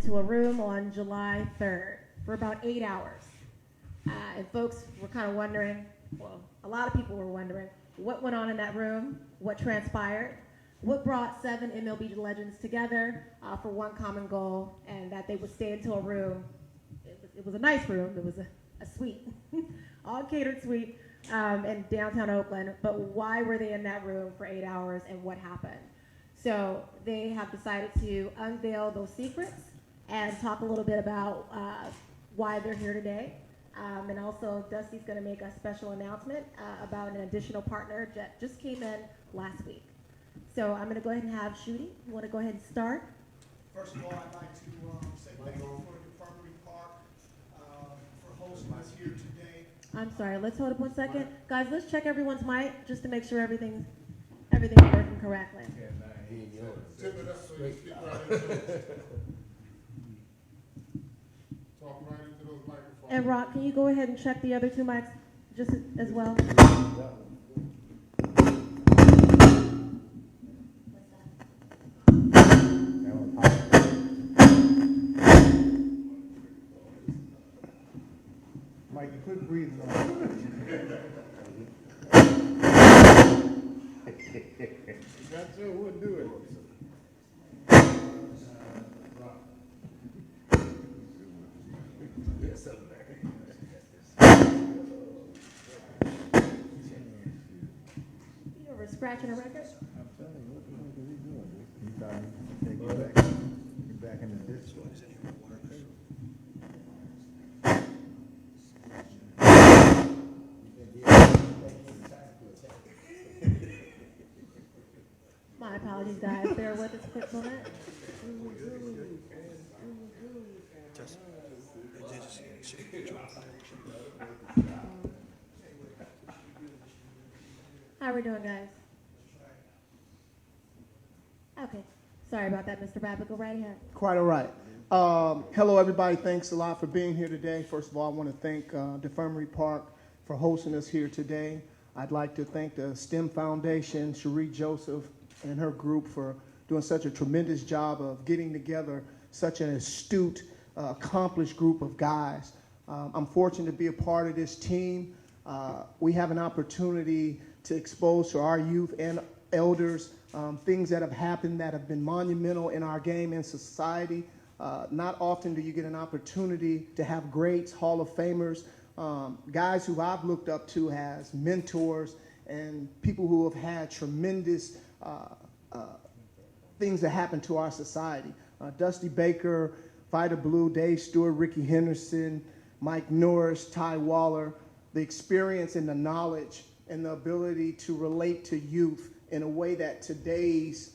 into a room on July 3rd for about 8 hours. And folks were kind of wondering, well, a lot of people were wondering, what went on in that room, what transpired, what brought 7 MLB legends together for one common goal, and that they would stay into a room. It was a nice room. It was a suite, all catered suite in downtown Oakland. But why were they in that room for 8 hours, and what happened? So they have decided to unveil those secrets and talk a little bit about why they're here today. And also, Dusty's going to make a special announcement about an additional partner that just came in last week. So I'm going to go ahead and have Shooty. You want to go ahead and start? First of all, I'd like to say thank you for the Infirmary Park for hosting us here today. I'm sorry. Let's hold up 1 second. Guys, let's check everyone's mic just to make sure everything's working correctly. Tip it up so you speak right into those. Talk right into those microphones. And Rock, can you go ahead and check the other 2 mics just as well? Mike, you couldn't breathe enough. That's it, wouldn't do it. You ever scratching a record? I'm telling you, what is he doing? He thought he could take you back in the disc. My apologies, guys. Bear with us a quick moment. How are we doing, guys? Okay. Sorry about that, Mr. Babbitt. Go right ahead. Quite all right. Hello, everybody. Thanks a lot for being here today. First of all, I want to thank the Infirmary Park for hosting us here today. I'd like to thank the STEM Foundation, Cherie Joseph, and her group for doing such a tremendous job of getting together such an astute, accomplished group of guys. I'm fortunate to be a part of this team. We have an opportunity to expose to our youth and elders things that have happened that have been monumental in our game and society. Not often do you get an opportunity to have greats, Hall of Famers, guys who I've looked up to as mentors and people who have had tremendous things that happen to our society. Dusty Baker, Vida Blue, Dave Stewart, Ricky Henderson, Mike Norris, Ty Waller, the experience and the knowledge and the ability to relate to youth in a way that today's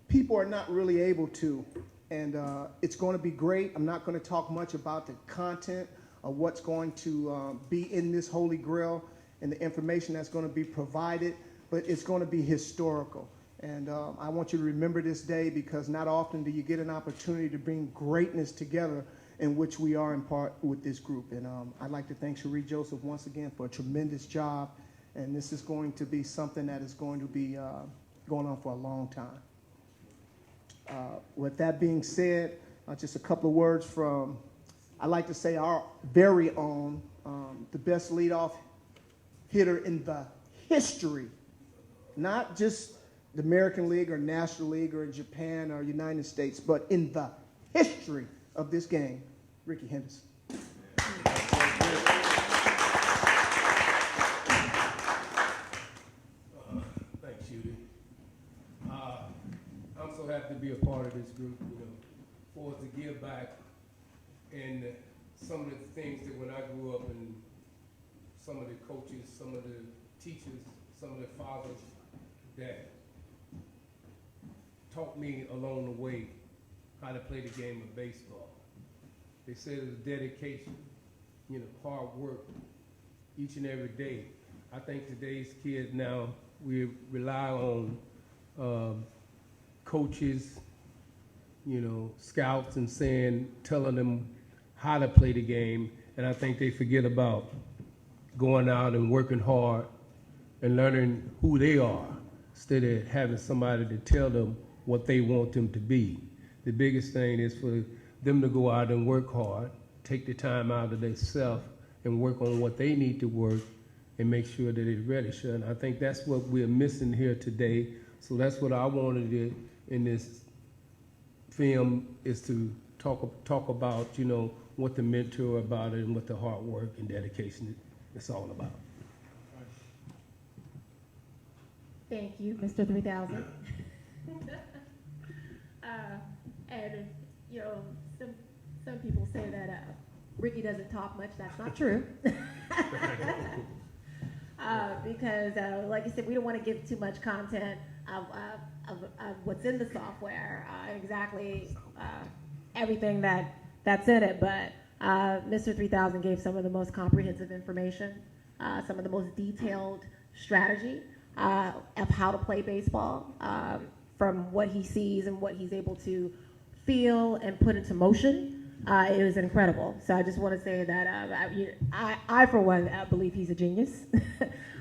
people are not really able to. And it's going to be great. I'm not going to talk much about the content of what's going to be in this Holy Grail and the information that's going to be provided, but it's going to be historical. And I want you to remember this day because not often do you get an opportunity to bring greatness together, in which we are in part with this group. And I'd like to thank Cherie Joseph once again for a tremendous job. And this is going to be something that is going to be going on for a long time. With that being said, just a couple of words from, I like to say, our very own, the best leadoff hitter in the history, not just the American League or National League or in Japan or United States, but in the history of this game, Ricky Henderson. Thanks, Judy. I'm so happy to be a part of this group, for us to give back. And some of the things that when I grew up, and some of the coaches, some of the teachers, some of the fathers that taught me along the way how to play the game of baseball. They said it was dedication, hard work each and every day. I think today's kids now, we rely on coaches, scouts and telling them how to play the game. And I think they forget about going out and working hard and learning who they are instead of having somebody to tell them what they want them to be. the biggest thing is for them to go out and work hard, take the time out of themselves and work on what they need to work and make sure that it's ready. Sure. And I think that's what we're missing here today. So that's what I wanted to, in this film, is to talk about, you know, what the mentor about it and what the hard work and dedication is all about. Thank you, Mr. 3000. And, you know, some people say that Ricky doesn't talk much. That's not true. Because, like I said, we don't want to give too much content of what's in the software, exactly everything that's in it. But Mr. 3000 gave some of the most comprehensive information, some of the most detailed strategy of how to play baseball, from what he sees and what he's able to feel and put into motion. It was incredible. So I just want to say that I for one, believe he's a genius.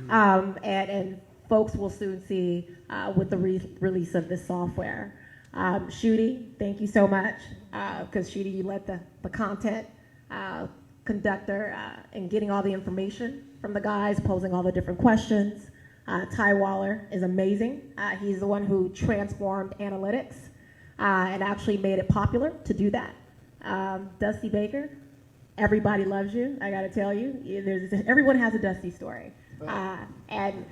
And folks will soon see with the release of this software. Shooty, thank you so much, because Shooty, you led the content conductor in getting all the information from the guys, posing all the different questions. Ty Waller is amazing. He's the one who transformed analytics and actually made it popular to do that. Dusty Baker, everybody loves you. I got to tell you, everyone has a Dusty story. And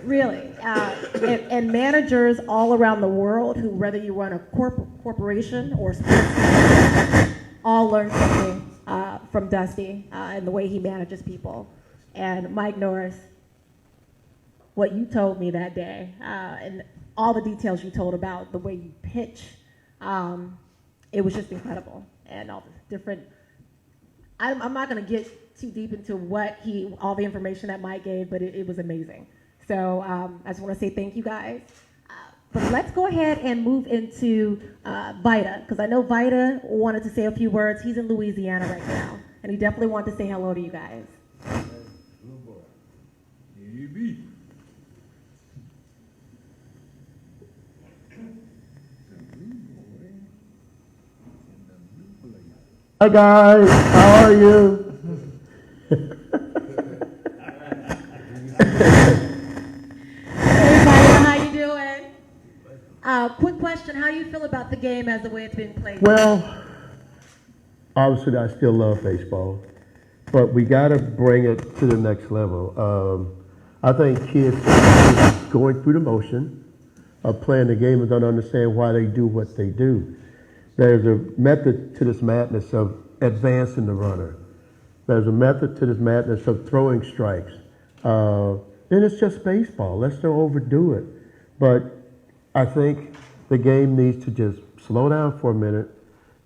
really, and managers all around the world who, whether you run a corporation or sports, all learn something from Dusty and the way he manages people. And Mike Norris, what you told me that day, and all the details you told about the way you pitch, it was just incredible. And all the different, I'm not going to get too deep into all the information that Mike gave, but it was amazing. So I just want to say thank you guys. But let's go ahead and move into Vita, because I know Vita wanted to say a few words. He's in Louisiana right now, and he definitely wanted to say hello to you guys. Hi guys, how are you? Hey, Vita, how you doing? Quick question, how do you feel about the game as the way it's been played? Well, obviously I still love baseball, but we got to bring it to the next level. I think kids going through the motion of playing the game and don't understand why they do what they do. There's a method to this madness of advancing the runner. There's a method to this madness of throwing strikes. Then it's just baseball. Let's don't overdo it. But I think the game needs to just slow down for a minute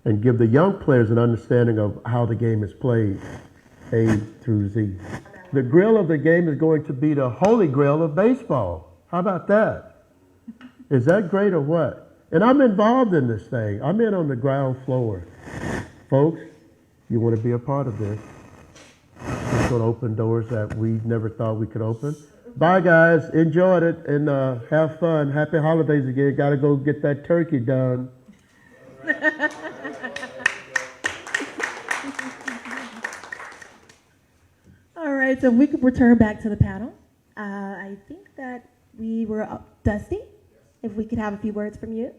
and give the young players an understanding of how the game is played, A through Z. The grill of the game is going to be the holy grail of baseball. How about that? Is that great or what? And I'm involved in this thing. I'm in on the ground floor. Folks, you want to be a part of this. It's going to open doors that we never thought we could open. Bye, guys. Enjoyed it and have fun. Happy holidays again. Got to go get that turkey done. All right, so if we could return back to the panel. I think that we were up. Dusty, if we could have a few words from you.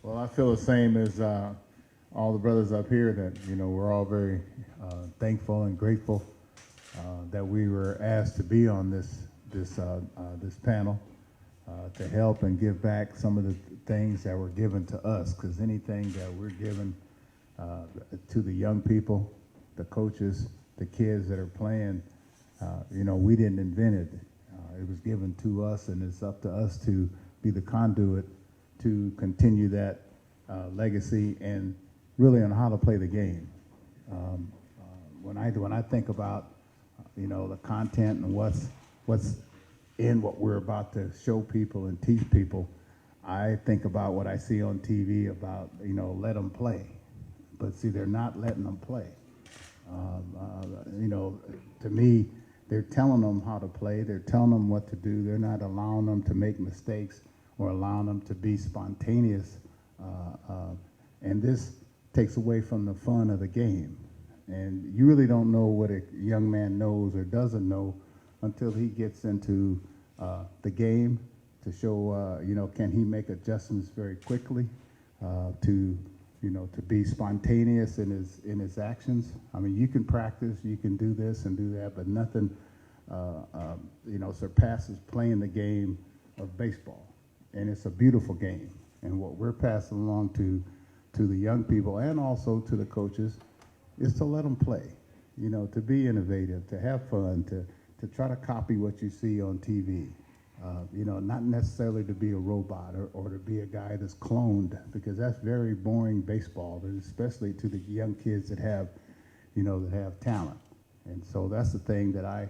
Well, I feel the same as all the brothers up here, that, you know, we're all very thankful and grateful that we were asked to be on this panel to help and give back some of the things that were given to us, because anything that we're given to the young people, the coaches, the kids that are playing, you know, we didn't invent it. It was given to us, and it's up to us to be the conduit to continue that legacy and really on how to play the game. When I think about, you know, the content and what's in what we're about to show people and teach people, I think about what I see on TV about, you know, let them play. But see, they're not letting them play. You know, to me, they're telling them how to play. They're telling them what to do. They're not allowing them to make mistakes or allowing them to be spontaneous. And this takes away from the fun of the game. And you really don't know what a young man knows or doesn't know until he gets into the game to show, can he make adjustments very quickly to be spontaneous in his actions. I mean, you can practice, you can do this and do that, but nothing, surpasses playing the game of baseball. And it's a beautiful game. And what we're passing along to the young people and also to the coaches is to let them play, to be innovative, to have fun, to try to copy what you see on TV. Not necessarily to be a robot or to be a guy that's cloned, because that's very boring baseball, but especially to the young kids that have talent. And so that's the thing that I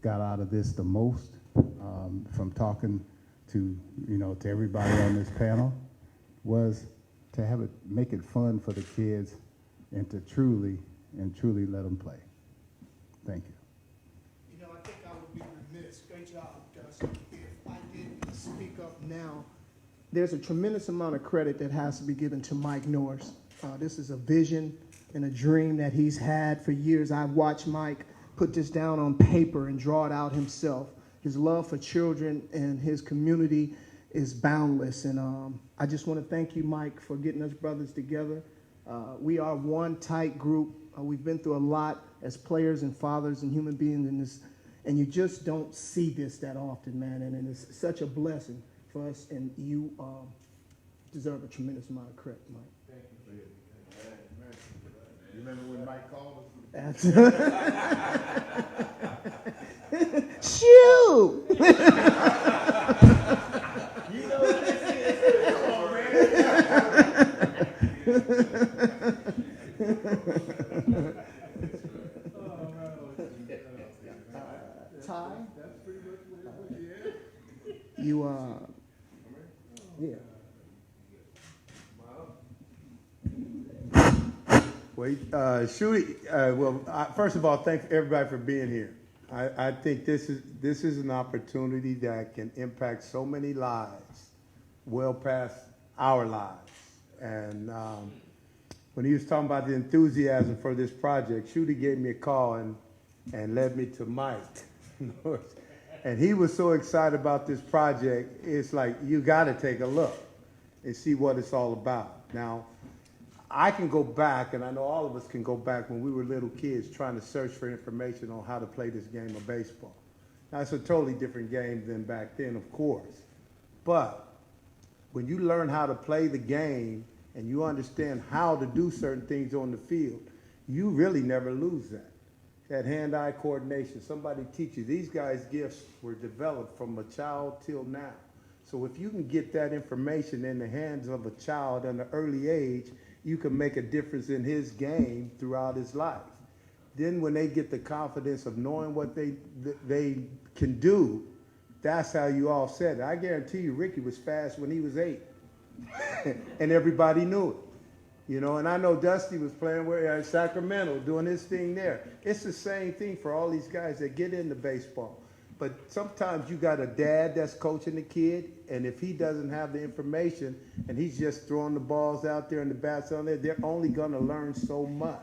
got out of this the most from talking to everybody on this panel, was to make it fun for the kids and to truly let them play. Thank you. I think I would be remiss. Great job, Dusty. If I didn't speak up now, there's a tremendous amount of credit that has to be given to Mike Norris. This is a vision and a dream that he's had for years. I've watched Mike put this down on paper and draw it out himself. His love for children and his community is boundless. And I just want to thank you, Mike, for getting us brothers together. We are one tight group. We've been through a lot as players and fathers and human beings in this, and you just don't see this that often, man. And it's such a blessing for us, and you deserve a tremendous amount of credit, Mike. Thank you. You remember when Mike called us? Shoot! Ty? You, yeah. First of all, thank everybody for being here. I think this is an opportunity that can impact so many lives, well past our lives. And when he was talking about the enthusiasm for this project, Shooty gave me a call and led me to Mike. And he was so excited about this project, it's like, you got to take a look and see what it's all about. Now, I can go back, and I know all of us can go back when we were little kids trying to search for information on how to play this game of baseball. Now, it's a totally different game than back then, of course. But when you learn how to play the game and you understand how to do certain things on the field, you really never lose that. That hand-eye coordination, somebody teaches. These guys' gifts were developed from a child till now. So if you can get that information in the hands of a child at an early age, you can make a difference in his game throughout his life. Then when they get the confidence of knowing what they can do, that's how you offset it. I guarantee you Ricky was fast when he was 8. And everybody knew it. And I know Dusty was playing in Sacramento, doing his thing there. It's the same thing for all these guys that get into baseball. But sometimes you got a dad that's coaching the kid, and if he doesn't have the information and he's just throwing the balls out there and the bats on there, they're only going to learn so much.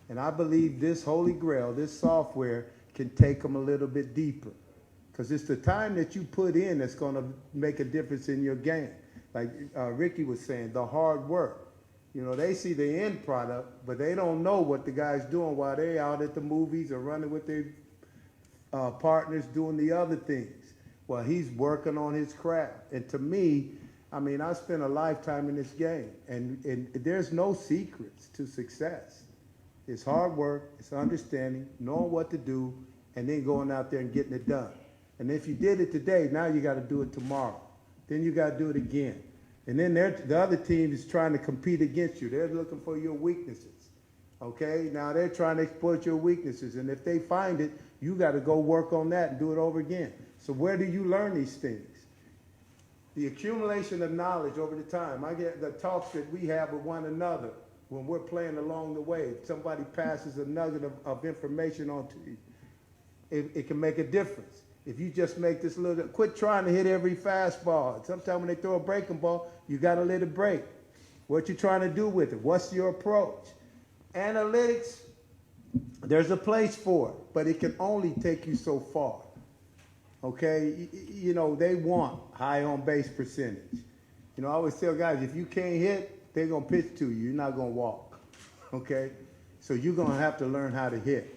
And I believe this Holy Grail, this software, can take them a little bit deeper. Because it's the time that you put in that's going to make a difference in your game. Like Ricky was saying, the hard work. They see the end product, but they don't know what the guy's doing while they're out at the movies or running with their partners doing the other things. Well, he's working on his craft. And to me, I spent a lifetime in this game, and there's no secrets to success. It's hard work, it's understanding, knowing what to do, and then going out there and getting it done. And if you did it today, now you got to do it tomorrow. Then you got to do it again. And then the other team is trying to compete against you. They're looking for your weaknesses. Okay? Now they're trying to exploit your weaknesses. And if they find it, you got to go work on that and do it over again. So where do you learn these things? The accumulation of knowledge over the time. I get the talks that we have with one another when we're playing along the way. If somebody passes a nugget of information on to you, it can make a difference. If you just make this little, quit trying to hit every fastball. Sometimes when they throw a breaking ball, you got to let it break. What you trying to do with it? What's your approach? Analytics, there's a place for it, but it can only take you so far. Okay, you know, they want high on base percentage. You know, I always tell guys, if you can't hit, they're going to pitch to you. You're not going to walk. Okay, so you're going to have to learn how to hit.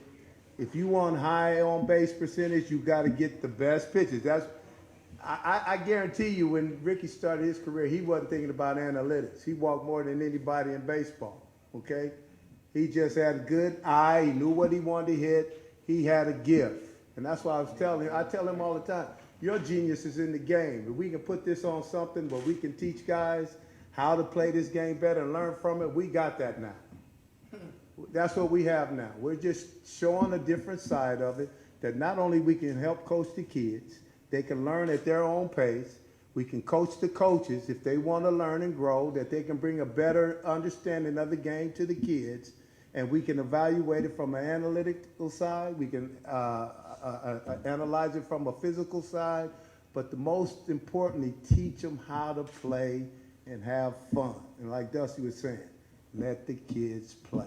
If you want high on base percentage, you got to get the best pitches. I guarantee you, when Ricky started his career, he wasn't thinking about analytics. He walked more than anybody in baseball. Okay, he just had a good eye. He knew what he wanted to hit. He had a gift, and that's why I tell him all the time, your genius is in the game. If we can put this on something where we can teach guys how to play this game better and learn from it, we got that now. That's what we have now. We're just showing a different side of it, that not only we can help coach the kids, they can learn at their own pace. We can coach the coaches if they want to learn and grow, that they can bring a better understanding of the game to the kids, and we can evaluate it from an analytical side. We can analyze it from a physical side, but the most importantly, teach them how to play and have fun. And like Dusty was saying, let the kids play.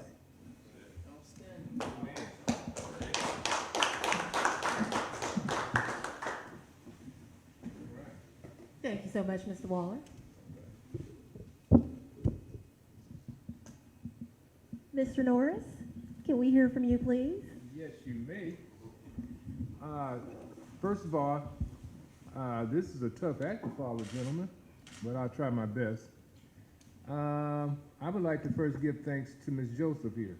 Thank you so much, Mr. Waller. Mr. Norris, can we hear from you, please? Yes, you may. First of all, this is a tough act to follow, gentlemen, but I'll try my best. I would like to first give thanks to Ms. Joseph here.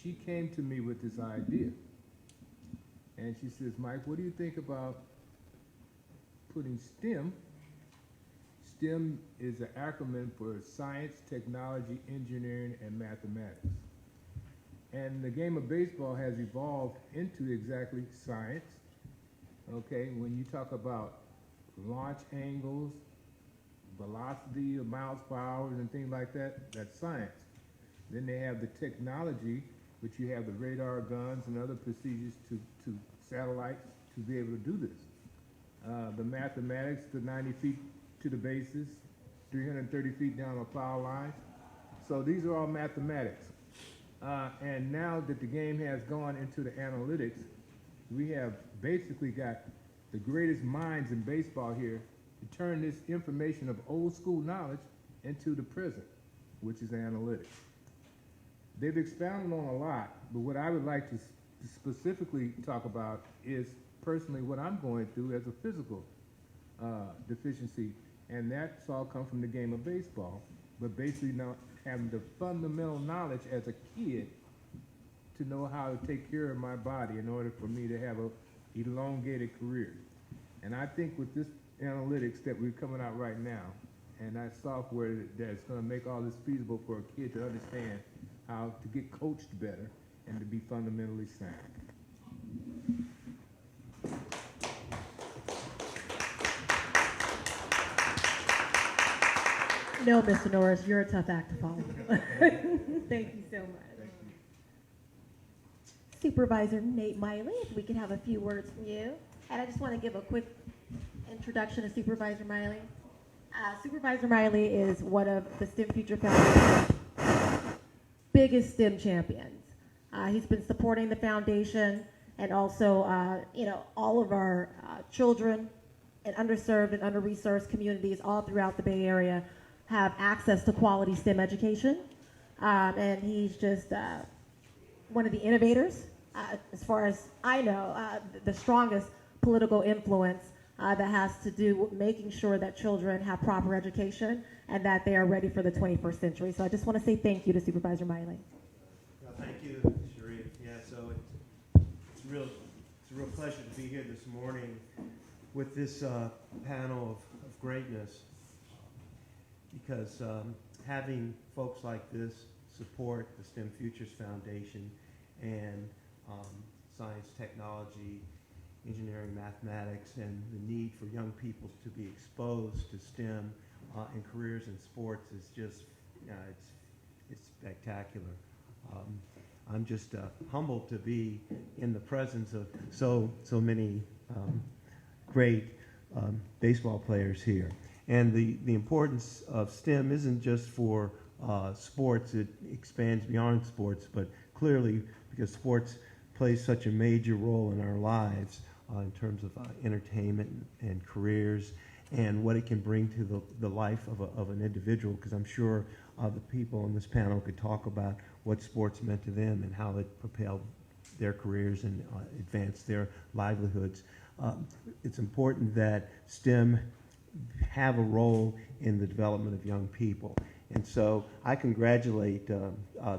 She came to me with this idea, and she says, Mike, what do you think about putting STEM? STEM is an acronym for science, technology, engineering, and mathematics. And the game of baseball has evolved into exactly science. Okay, when you talk about launch angles, velocity of miles per hour and things like that, that's science. Then they have the technology, which you have the radar guns and other procedures to satellites to be able to do this. The mathematics, the 90 feet to the bases, 330 feet down a foul line. So these are all mathematics. And now that the game has gone into the analytics, we have basically got the greatest minds in baseball here to turn this information of old school knowledge into the present, which is analytics. They've expounded on a lot, but what I would like to specifically talk about is personally what I'm going through as a physical deficiency, and that's all come from the game of baseball, but basically not having the fundamental knowledge as a kid to know how to take care of my body in order for me to have a elongated career. And I think with this analytics that we're coming out right now, and that software that's going to make all this feasible for a kid to understand how to get coached better and to be fundamentally sound. No, Mr. Norris, you're a tough act to follow. Thank you so much. Thank you. Supervisor Nate Miley, if we could have a few words from you. And I just want to give a quick introduction to Supervisor Miley. Supervisor Miley is one of the STEM Future Foundation's biggest STEM champions. He's been supporting the foundation and also, all of our children in underserved and under-resourced communities all throughout the Bay Area have access to quality STEM education. And he's just one of the innovators, as far as I know, the strongest political influence that has to do with making sure that children have proper education and that they are ready for the 21st century. So I just want to say thank you to Supervisor Miley. Well, thank you, Sharif. Yeah, so it's a real pleasure to be here this morning with this panel of greatness, because having folks like this support the STEM Futures Foundation and science, technology, engineering, mathematics, and the need for young people to be exposed to STEM and careers in sports is just, it's spectacular. I'm just humbled to be in the presence of so many great baseball players here. And the importance of STEM isn't just for sports, it expands beyond sports, but clearly because sports plays such a major role in our lives in terms of entertainment and careers and what it can bring to the life of an individual, because I'm sure the people on this panel could talk about what sports meant to them and how it propelled their careers and advanced their livelihoods. It's important that STEM have a role in the development of young people. And so I congratulate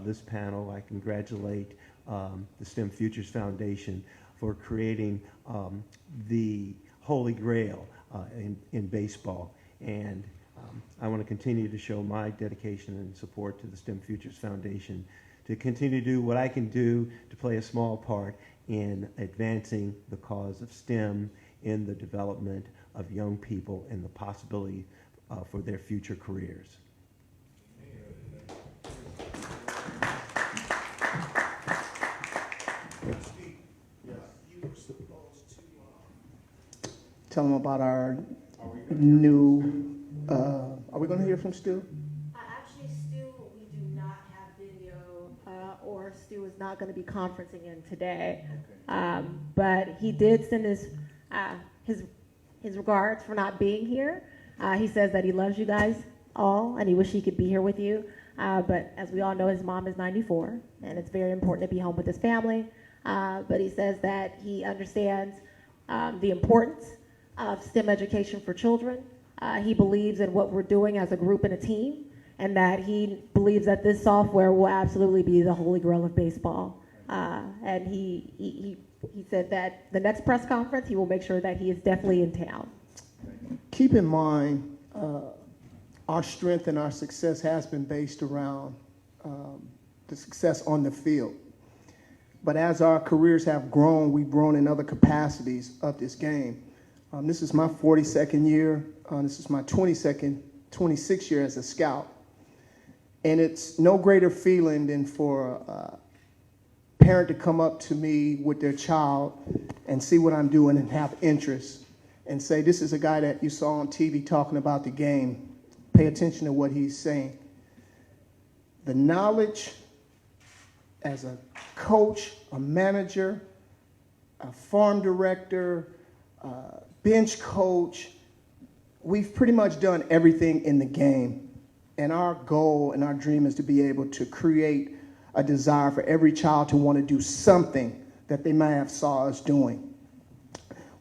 this panel. I congratulate the STEM Futures Foundation for creating the Holy Grail in baseball. And I want to continue to show my dedication and support to the STEM Futures Foundation to continue to do what I can do to play a small part in advancing the cause of STEM in the development of young people and the possibility for their future careers. Tell them about our new. Are we going to hear from Stu? Actually, Stu, we do not have video, or Stu is not going to be conferencing in today. But he did send his regards for not being here. He says that he loves you guys all, and he wish he could be here with you. But as we all know, his mom is 94, and it's very important to be home with his family. But he says that he understands the importance of STEM education for children. He believes in what we're doing as a group and a team, and that he believes that this software will absolutely be the holy grail of baseball. And he said that the next press conference, he will make sure that he is definitely in town. Keep in mind, our strength and our success has been based around the success on the field. But as our careers have grown, we've grown in other capacities of this game. This is my 42nd year. This is my 26th year as a scout. And it's no greater feeling than for a parent to come up to me with their child and see what I'm doing and have interest and say, this is a guy that you saw on TV talking about the game. Pay attention to what he's saying. The knowledge as a coach, a manager, a farm director, bench coach, we've pretty much done everything in the game. And our goal and our dream is to be able to create a desire for every child to want to do something that they might have saw us doing.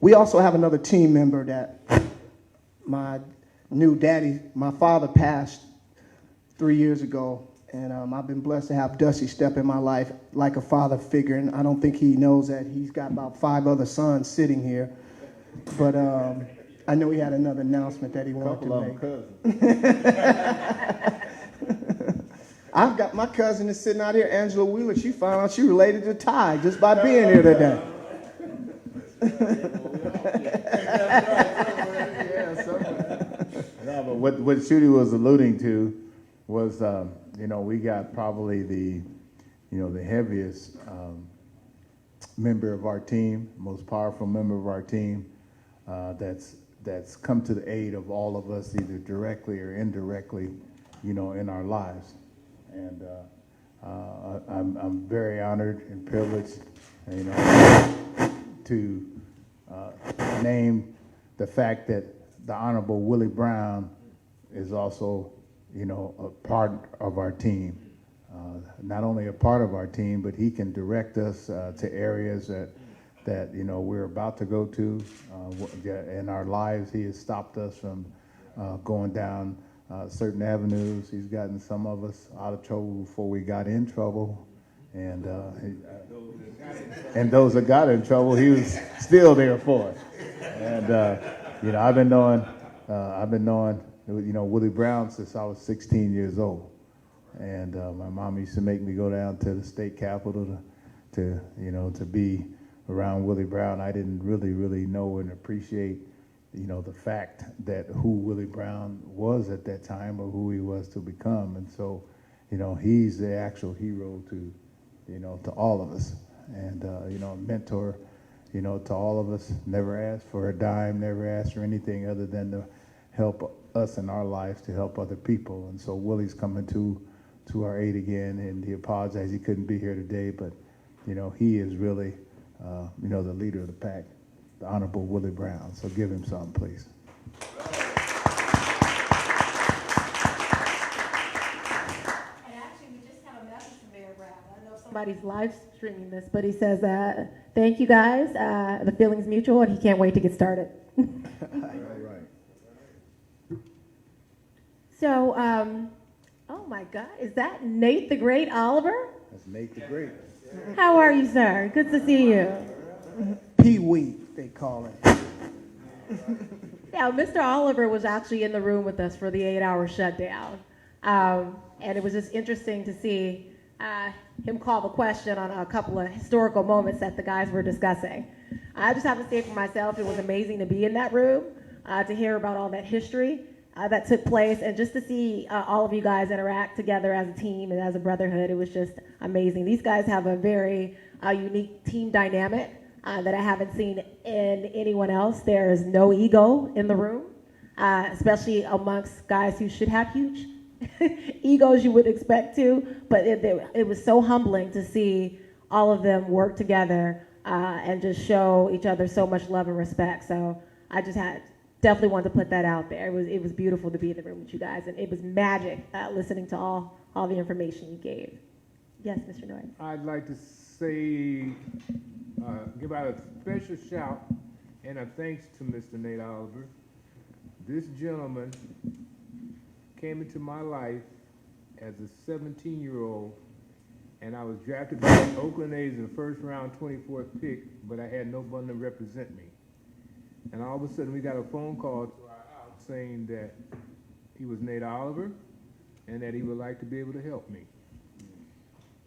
We also have another team member that my new daddy, my father passed 3 years ago. And I've been blessed to have Dusty step in my life like a father figure. And I don't think he knows that he's got about 5 other sons sitting here. But I know he had another announcement that he wanted to make. I've got my cousin is sitting out here, Angela Wheeler. She found out she related to Ty just by being here today. No, but what Shooty was alluding to was, we got probably the heaviest member of our team, most powerful member of our team, that's come to the aid of all of us, either directly or indirectly, in our lives. And I'm very honored and privileged, to name the fact that the Honorable Willie Brown is also, a part of our team. Not only a part of our team, but he can direct us to areas that we're about to go to in our lives. He has stopped us from going down certain avenues. He's gotten some of us out of trouble before we got in trouble, and those that got in trouble, he was still there for us. And I've been knowing Willie Brown since I was 16 years old. And my mom used to make me go down to the state capitol to be around Willie Brown. I didn't really know and appreciate, the fact that who Willie Brown was at that time or who he was to become. And so, he's the actual hero to all of us. And, a mentor, you know, to all of us. Never asked for a dime, never asked for anything other than to help us in our lives to help other people. And so Willie's coming to our aid again, and he apologized he couldn't be here today, but, you know, he is really, you know, the leader of the pack, the Honorable Willie Brown. So give him something, please. Somebody's live streaming this, but he says, thank you guys. The feeling's mutual, and he can't wait to get started. All right. So, oh my God, is that Nate the Great Oliver? That's Nate the Great. How are you, sir? Good to see you. Pee-wee, they call it. Now, Mr. Oliver was actually in the room with us for the 8-hour shutdown. And it was just interesting to see him call the question on a couple of historical moments that the guys were discussing. I just have to say for myself, it was amazing to be in that room, to hear about all that history that took place, and just to see all of you guys interact together as a team and as a brotherhood. It was just amazing. These guys have a very unique team dynamic that I haven't seen in anyone else. There is no ego in the room, especially amongst guys who should have huge egos you would expect to, but it was so humbling to see all of them work together and just show each other so much love and respect. So I just definitely wanted to put that out there. It was beautiful to be in the room with you guys, and it was magic listening to all the information you gave. Yes, Mr. Noy. I'd like to say, give out a special shout and a thanks to Mr. Nate Oliver. This gentleman came into my life as a 17-year-old, and I was drafted by the Oakland A's in the first round, 24th pick, but I had no one to represent me. And all of a sudden, we got a phone call to our house saying that he was Nate Oliver and that he would like to be able to help me.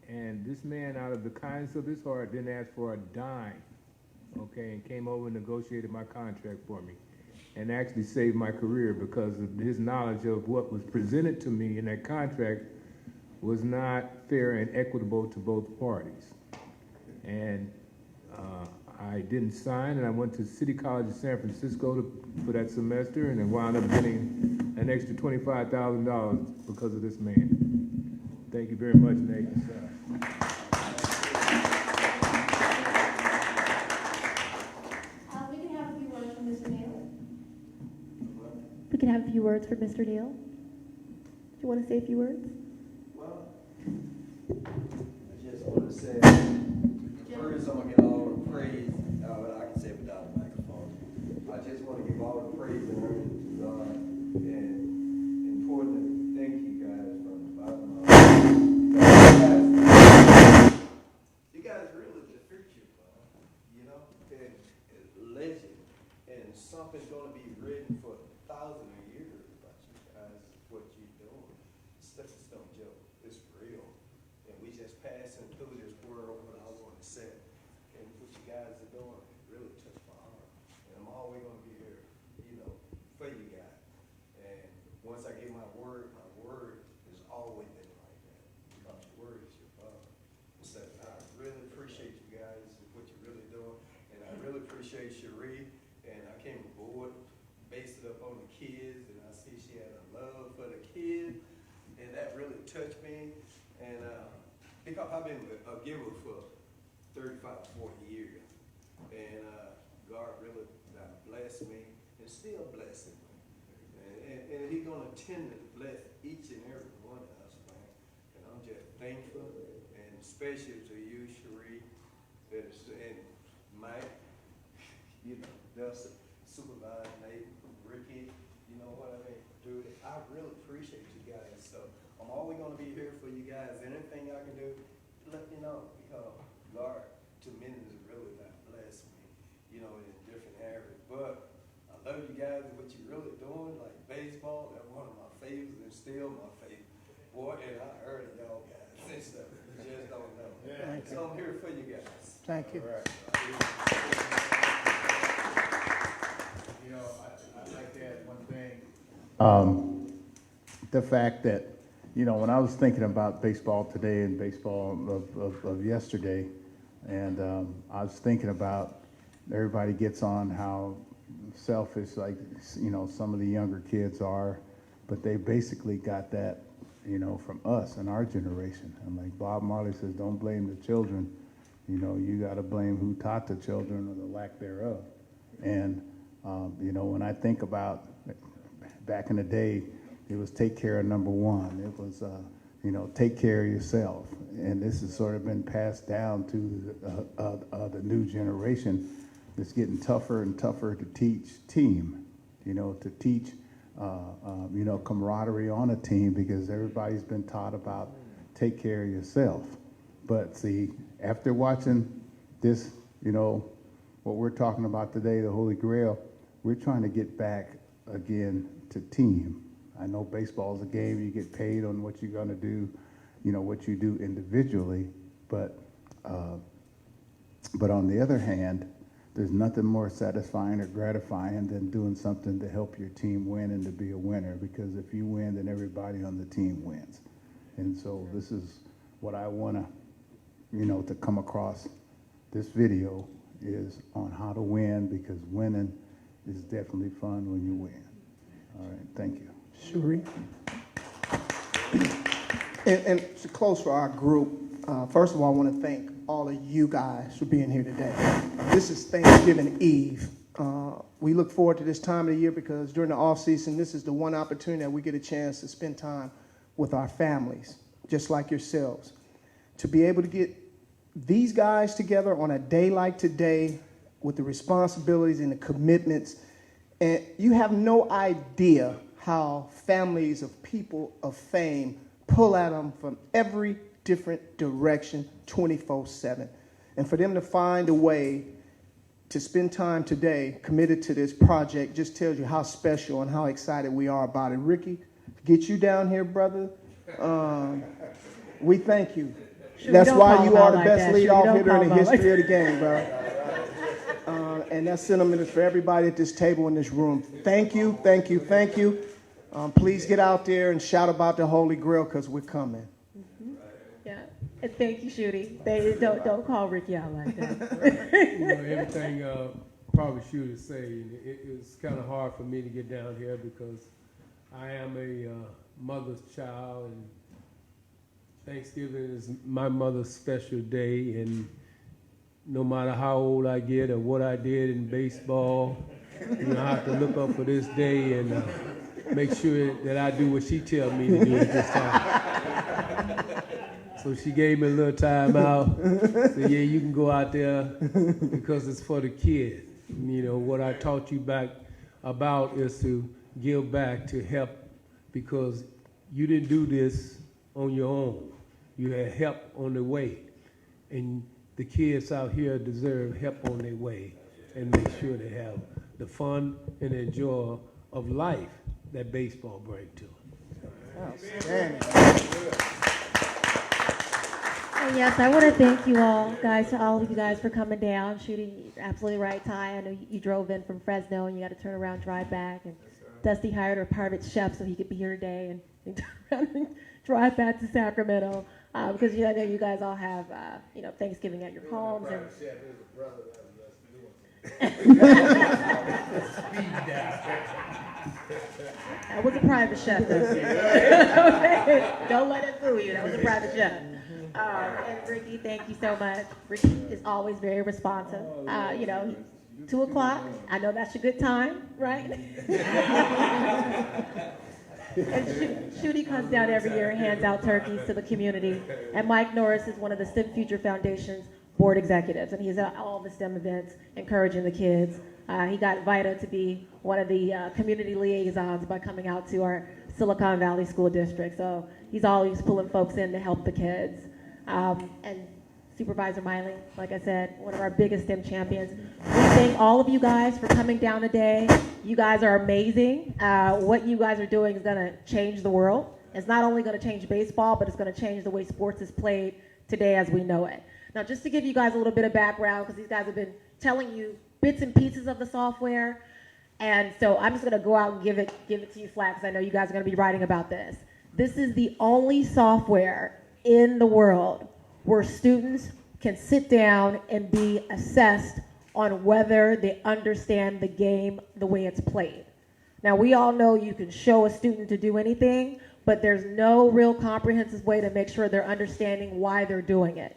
And this man, out of the kindness of his heart, didn't ask for a dime, okay, and came over and negotiated my contract for me, and actually saved my career because of his knowledge of what was presented to me in that contract was not fair and equitable to both parties. And I didn't sign, and I went to City College of San Francisco for that semester, and then wound up getting an extra $25,000 because of this man. Thank you very much, Nate. We can have a few words from Mr. Neal. We can have a few words from Mr. Neal. Do you want to say a few words? Well, I just want to say, first I'm going to get all the praise, I can say it without a microphone. I just want to give all the praise and honor to God, and importantly, thank you guys from the bottom of my heart. You guys really the future, you know, and legend, and something's going to be written for thousands of years about you guys, what you're doing. Stepping Stone Joe, it's real. And we just passing through this world, what I want to say. And what you guys are doing really touched my heart. And I'm always going to be here, you know, for you guys. And once I get my word has always been like that. Because the word is your father. So I really appreciate you guys and what you're really doing. And I really appreciate Cherie. And I came aboard, based it up on the kids, and I see she had a love for the kids, and that really touched me. And because I've been a giver for 35, 40 years, and God really blessed me, and still blessing me. And He's going to tend to bless each and every one of us, man. And I'm just thankful, and especially to you, Cherie, and Mike, you know, Dustin, Supervisor, Nate, Ricky, you know what I mean? Dude, I really appreciate you guys. So I'm always going to be here for you guys. Anything I can do, let me know. Because God, to me, has really blessed me, you know, in different areas. But I love you guys and what you're really doing, like baseball. That's one of my favorites and still my favorite. Boy, and I heard of y'all guys and stuff. You just don't know. Thank you. So I'm here for you guys. Thank you. All right. You know, I'd like to add one thing. The fact that, you know, when I was thinking about baseball today and baseball of yesterday, and I was thinking about, everybody gets on how selfish, like, some of the younger kids are, but they basically got that, from us and our generation. And like Bob Marley says, don't blame the children. You got to blame who taught the children or the lack thereof. And, when I think about back in the day, it was take care of number one. It was, take care of yourself. And this has sort of been passed down to the new generation. It's getting tougher and tougher to teach team, to teach, camaraderie on a team, because everybody's been taught about take care of yourself. But see, after watching this, what we're talking about today, the Holy Grail, we're trying to get back again to team. I know baseball is a game, you get paid on what you're gonna do, what you do individually, but on the other hand, there's nothing more satisfying or gratifying than doing something to help your team win and to be a winner, because if you win, then everybody on the team wins. And so this is what I wanna, to come across this video is on how to win, because winning is definitely fun when you win. All right, thank you. Sheree. And to close for our group, first of all, I want to thank all of you guys for being here today. This is Thanksgiving Eve. We look forward to this time of the year because during the off season, this is the one opportunity that we get a chance to spend time with our families, just like yourselves. To be able to get these guys together on a day like today with the responsibilities and the commitments, and you have no idea how families of people of fame pull at them from every different direction 24/7. And for them to find a way to spend time today committed to this project just tells you how special and how excited we are about it. Ricky, get you down here, brother. We thank you. That's why you are the best leadoff hitter in the history of the game, bro. And that sentiment is for everybody at this table in this room. Thank you, thank you, thank you. Please get out there and shout about the Holy Grail because we're coming. Mm-hmm. Yeah, and thank you, Shooty. Don't call Ricky out like that. Everything probably Shooty say. It's kind of hard for me to get down here because I am a mother's child, and Thanksgiving is my mother's special day, and no matter how old I get or what I did in baseball, I have to look up for this day and make sure that I do what she tells me to do at this time. So she gave me a little time out. Said, yeah, you can go out there because it's for the kids. What I taught you back about is to give back, to help, because you didn't do this on your own. You had help on the way. And the kids out here deserve help on their way, and make sure they have the fun and the joy of life that baseball brings to them. Outstanding. And yes, I want to thank you all, guys, all of you guys for coming down, shooting. Absolutely right, Ty. I know you drove in from Fresno and you got to turn around, drive back. And Dusty hired a private chef so he could be here today and turn around and drive back to Sacramento because I know you guys all have Thanksgiving at your homes. That was a private chef. Don't let it fool you. That was a private chef. And Ricky, thank you so much. Ricky is always very responsive. 2 o'clock, I know that's a good time, right? And Shooty comes down every year and hands out turkeys to the community. And Mike Norris is one of the STEM Future Foundation's board executives, and he's at all the STEM events encouraging the kids. He got Vita to be one of the community liaisons by coming out to our Silicon Valley School District. So he's always pulling folks in to help the kids. And Supervisor Miley, like I said, one of our biggest STEM champions. We thank all of you guys for coming down today. You guys are amazing. What you guys are doing is going to change the world. It's not only going to change baseball, but it's going to change the way sports is played today as we know it. Now, just to give you guys a little bit of background, because these guys have been telling you bits and pieces of the software, and so I'm just going to go out and give it to you flat, because I know you guys are going to be writing about this. This is the only software in the world where students can sit down and be assessed on whether they understand the game the way it's played. Now, we all know you can show a student to do anything, but there's no real comprehensive way to make sure they're understanding why they're doing it.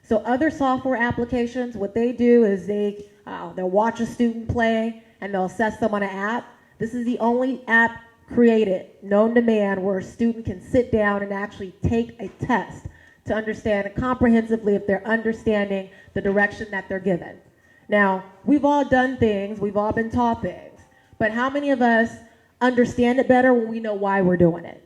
So other software applications, what they do is they'll watch a student play and they'll assess them on an app. This is the only app created, known to man, where a student can sit down and actually take a test to understand comprehensively if they're understanding the direction that they're given. Now, we've all done things, we've all been taught things, but how many of us understand it better when we know why we're doing it?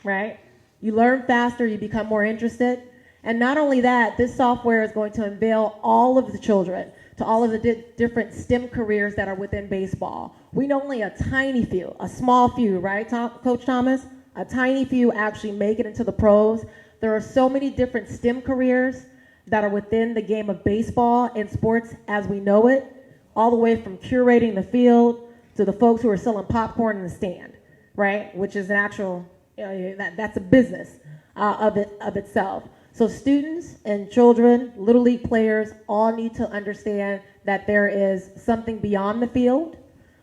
Right? You learn faster, you become more interested. And not only that, this software is going to unveil all of the children to all of the different STEM careers that are within baseball. We know only a tiny few, a small few, right, Coach Thomas? A tiny few actually make it into the pros. There are so many different STEM careers that are within the game of baseball and sports as we know it, all the way from curating the field to the folks who are selling popcorn in the stand, right? Which is an actual, that's a business of itself. So students and children, Little League players, all need to understand that there is something beyond the field,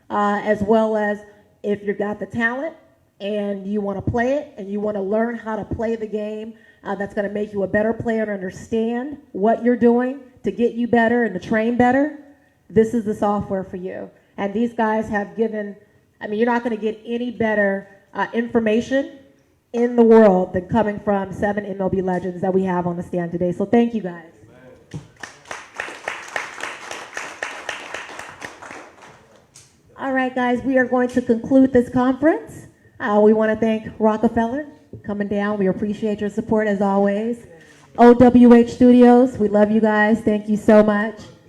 as well as if you've got the talent and you want to play it and you want to learn how to play the game, that's going to make you a better player and understand what you're doing to get you better and to train better, this is the software for you. And these guys have given, you're not going to get any better information in the world than coming from 7 MLB legends that we have on the stand today. So thank you guys. All right, guys, we are going to conclude this conference. We want to thank Rockefeller coming down. We appreciate your support as always. OWH Studios, we love you guys. Thank you so much.